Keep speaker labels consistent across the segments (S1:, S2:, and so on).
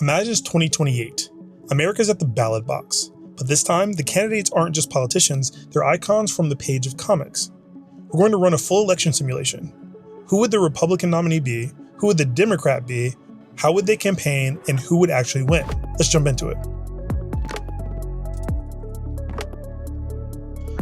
S1: Imagine it's 2028. America's at the ballot box. But this time, the candidates aren't just politicians, they're icons from the page of comics. We're going to run a full election simulation. Who would the Republican nominee be? Who would the Democrat be? How would they campaign? And who would actually win? Let's jump into it.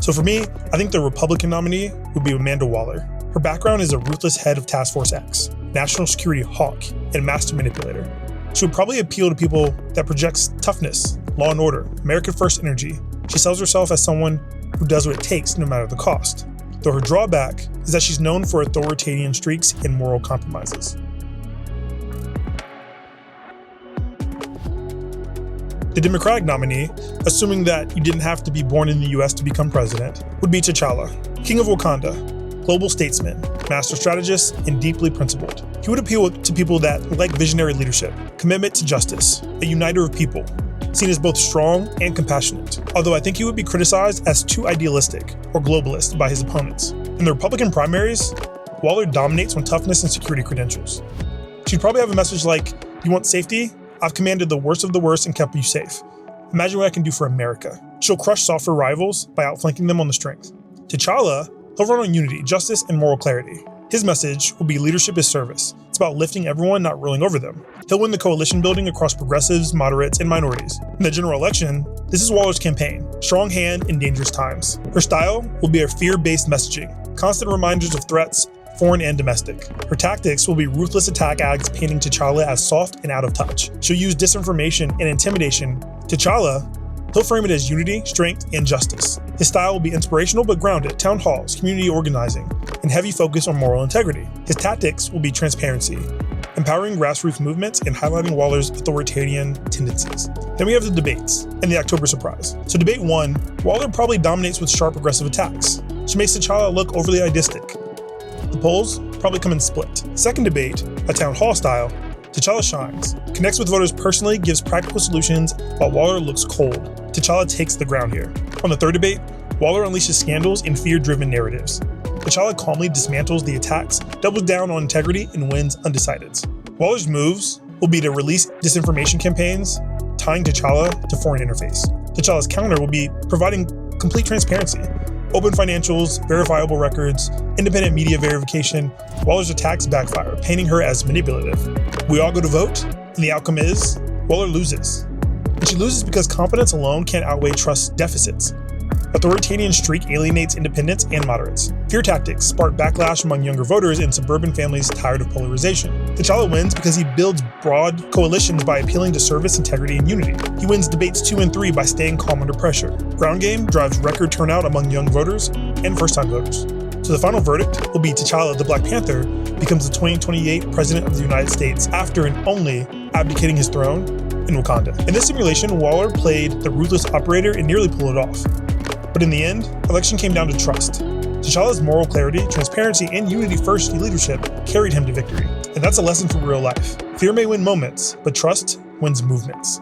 S1: So for me, I think the Republican nominee would be Amanda Waller. Her background is a ruthless head of Task Force X, national security hawk, and master manipulator. She would probably appeal to people that projects toughness, law and order, American first energy. She sells herself as someone who does what it takes no matter the cost. Though her drawback is that she's known for authoritarian streaks and moral compromises. The Democratic nominee, assuming that you didn't have to be born in the US to become president, would be T'Challa, King of Wakanda, global statesman, master strategist, and deeply principled. He would appeal to people that like visionary leadership, commitment to justice, a uniter of people, seen as both strong and compassionate. Although I think he would be criticized as too idealistic or globalist by his opponents. In the Republican primaries, Waller dominates on toughness and security credentials. She'd probably have a message like, "You want safety? I've commanded the worst of the worst and kept you safe. Imagine what I can do for America." She'll crush softer rivals by outflanking them on the strength. T'Challa, he'll run on unity, justice, and moral clarity. His message will be leadership is service. It's about lifting everyone, not ruling over them. He'll win the coalition building across progressives, moderates, and minorities. In the general election, this is Waller's campaign, strong hand in dangerous times. Her style will be a fear-based messaging, constant reminders of threats, foreign and domestic. Her tactics will be ruthless attack ads painting T'Challa as soft and out of touch. She'll use disinformation and intimidation. T'Challa, he'll frame it as unity, strength, and justice. His style will be inspirational but grounded, town halls, community organizing, and heavy focus on moral integrity. His tactics will be transparency, empowering grassroots movements and highlighting Waller's authoritarian tendencies. Then we have the debates and the October surprise. So debate 1, Waller probably dominates with sharp aggressive attacks. She makes T'Challa look overly idealistic. The polls probably come in split. Second debate, a town hall style, T'Challa shines, connects with voters personally, gives practical solutions, while Waller looks cold. T'Challa takes the ground here. On the third debate, Waller unleashes scandals and fear-driven narratives. T'Challa calmly dismantles the attacks, doubles down on integrity, and wins undecideds. Waller's moves will be to release disinformation campaigns, tying T'Challa to foreign interface. T'Challa's counter will be providing complete transparency, open financials, verifiable records, independent media verification. Waller's attacks backfire, painting her as manipulative. We all go to vote, and the outcome is Waller loses. And she loses because competence alone can't outweigh trust deficits. Authoritarian streak alienates independents and moderates. Fear tactics spark backlash among younger voters and suburban families tired of polarization. T'Challa wins because he builds broad coalitions by appealing to service, integrity, and unity. He wins debates 2 and 3 by staying calm under pressure. Ground game drives record turnout among young voters and first-time voters. So the final verdict will be T'Challa, the Black Panther, becomes the 2028 President of the United States after and only abdicating his throne in Wakanda. In this simulation, Waller played the ruthless operator and nearly pulled it off. But in the end, election came down to trust. T'Challa's moral clarity, transparency, and unity-first leadership carried him to victory. And that's a lesson from real life. Fear may win moments, but trust wins movements.